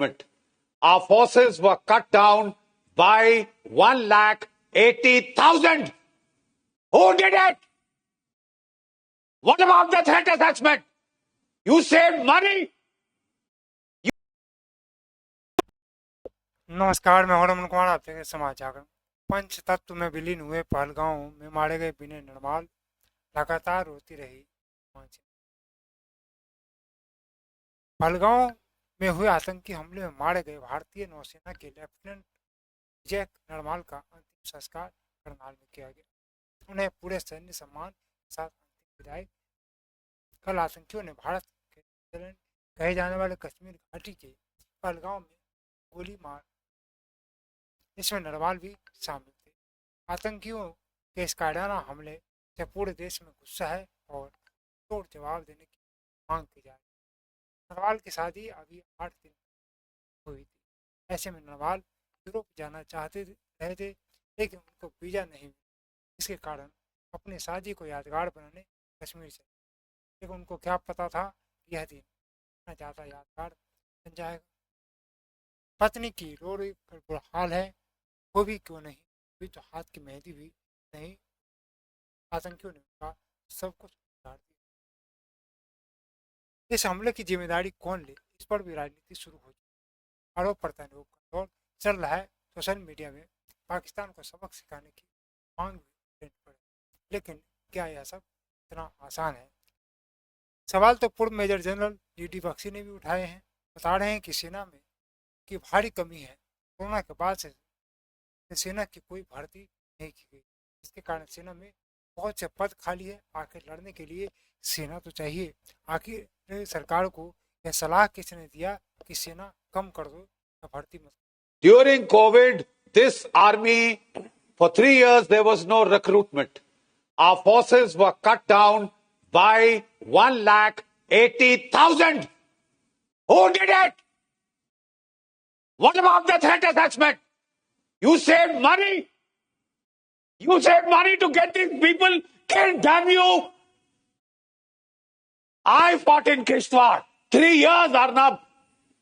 recruitment. Our forces were cut down by 1,80,000. Who did it? What about the threat assessment? You saved money. नमस्कार, मैं रमन कुमार। आप देख रहे हैं समाचार। पंच तत्व में विलीन हुए पहलगांव में मारे गए विनय नरवाल। लगातार होती रही पहलगांव में हुए आतंकी हमले में मारे गए भारतीय नौसेना के लेफ्टिनेंट विजय नरवाल का अंतिम संस्कार करनाल में किया गया। उन्हें पूरे सैन्य सम्मान के साथ अंतिम विदाई। कल आतंकियों ने भारत के न्यूजीलैंड कहे जाने वाले कश्मीर घाटी के पहलगांव में गोली मार, इसमें नरवाल भी शामिल थे। आतंकियों के इस कायराना हमले से पूरे देश में गुस्सा है और तोड़ जवाब देने की मांग की जा रही है। नरवाल की शादी अभी 8 दिन हुई थी। ऐसे में नरवाल यूरोप जाना चाहते रहे थे, लेकिन उनको वीजा नहीं मिला। इसके कारण अपनी शादी को यादगार बनाने कश्मीर से, लेकिन उनको क्या पता था कि यह दिन इतना ज़्यादा यादगार बन जाएगा। पत्नी की रो रो कर बुरा हाल है, वो भी क्यों नहीं, अभी तो हाथ की मेहंदी भी नहीं। आतंकियों ने उनका सब कुछ उजाड़ दिया। इस हमले की जिम्मेदारी कौन ले, इस पर भी राजनीति शुरू हो चुकी। आरोप प्रत्यारोप का दौर चल रहा है। सोशल मीडिया में पाकिस्तान को सबक सिखाने की मांग भी ट्रेंड पर है, लेकिन क्या यह सब इतना आसान है? सवाल तो पूर्व मेजर जनरल डी बख्शी ने भी उठाए हैं। बता रहे हैं कि सेना में की भारी कमी है। कोरोना के बाद से सेना की कोई भर्ती नहीं की गई। इसके कारण सेना में बहुत से पद खाली है। आखिर लड़ने के लिए सेना तो चाहिए। आखिर सरकार को यह सलाह किसने दिया कि सेना कम कर दो या भर्ती मत? During COVID, this army, for 3 years, there was no recruitment. Our forces were cut down by 1,80,000. Who did it? What about the threat assessment? You saved money. You saved money to get these people killed, damn you. I fought in Kishtwar. 3 years, Arnab.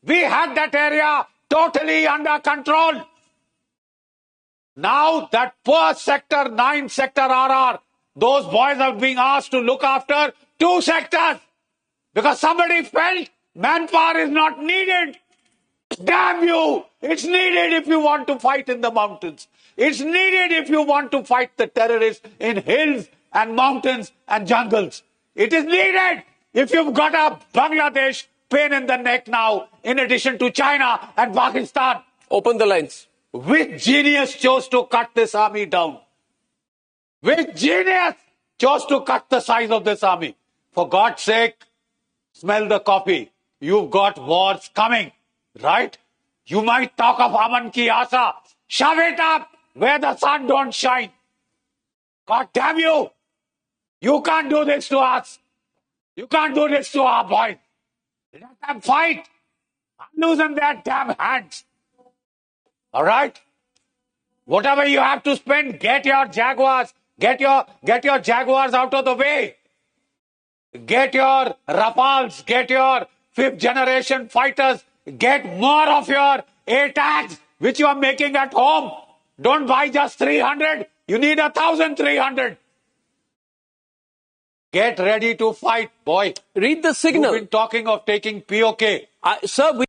We had that area totally under control. Now that poor sector 9 sector RR, those boys are being asked to look after 2 sectors because somebody felt manpower is not needed. Damn you! It's needed if you want to fight in the mountains. It's needed if you want to fight the terrorists in hills and mountains and jungles. It is needed if you've got a Bangladesh pain in the neck now, in addition to China and Pakistan. Open the lines. Which genius chose to cut this army down? Which genius chose to cut the size of this army? For God's sake, smell the coffee. You've got wars coming, right? You might talk of Aman ki Asa. Shove it up where the sun don't shine. God damn you. You can't do this to us. You can't do this to our boys. Let them fight. Loosen their damn hands. All right? Whatever you have to spend, get your Jaguars. Get your Jaguars out of the way. Get your Rafales. Get your 5th generation fighters. Get more of your ATACs, which you are making at home. Don't buy just 300. You need 1,300. Get ready to fight, boy. Read the signal. You've been talking of taking POK. Sir, we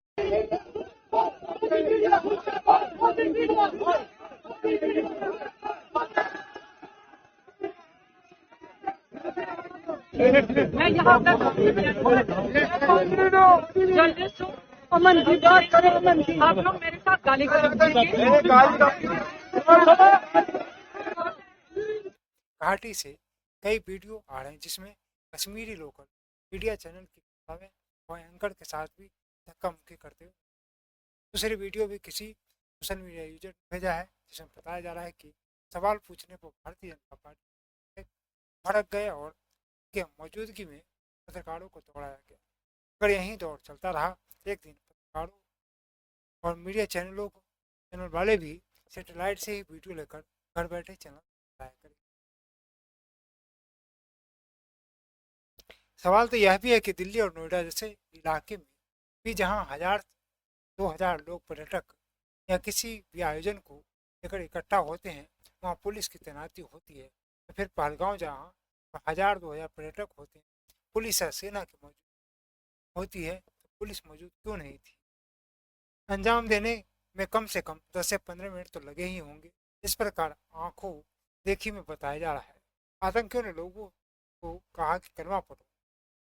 मैं यहाँ पर journalist हूँ। अमन जी बात करें। अमन जी, आप लोग मेरे साथ गाली घाटी से कई वीडियो आ रहे हैं जिसमें कश्मीरी लोकल मीडिया चैनल की किताबें और एंकर के साथ भी धक्का मुक्की करते हुए। दूसरी वीडियो भी किसी सोशल मीडिया यूजर ने भेजा है, जिसमें बताया जा रहा है कि सवाल पूछने पर भारतीय जनता पार्टी भड़क गए और के मौजूदगी में पत्रकारों को दौड़ाया गया। अगर यही दौर चलता रहा, एक दिन पत्रकारों और मीडिया चैनल वाले भी सैटेलाइट से ही वीडियो लेकर घर बैठे चैनल चलाया करें। सवाल तो यह भी है कि दिल्ली और नोएडा जैसे इलाके में भी जहां 1000 2000 लोग पर्यटक या किसी भी आयोजन को लेकर इकट्ठा होते हैं, वहाँ पुलिस की तैनाती होती है। तो फिर पहलगांव जहाँ 1000-2000 पर्यटक होते हैं, पुलिस या सेना की मौजूद होती है, तो पुलिस मौजूद क्यों नहीं थी? अंजाम देने में कम से कम 10 से 15 मिनट तो लगे ही होंगे। इस प्रकार आंखों देखी में बताया जा रहा है। आतंकियों ने लोगों को कहा कि कलमा पढ़ो,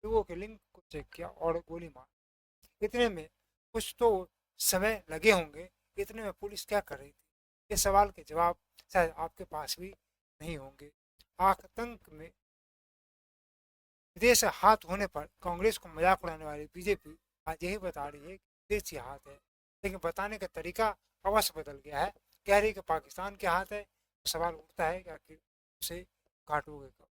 लोगों के लिंग को चेक किया और गोली मार। इतने में कुछ तो समय लगे होंगे, इतने में पुलिस क्या कर रही थी? ये सवाल के जवाब शायद आपके पास भी नहीं होंगे। आतंक में विदेश हाथ होने पर कांग्रेस को मजाक उड़ाने वाली बीजेपी आज यही बता रही है कि विदेशी हाथ है, लेकिन बताने का तरीका अवश्य बदल गया है। कह रही है कि पाकिस्तान के हाथ है, तो सवाल उठता है कि आखिर उसे काटोगे कब?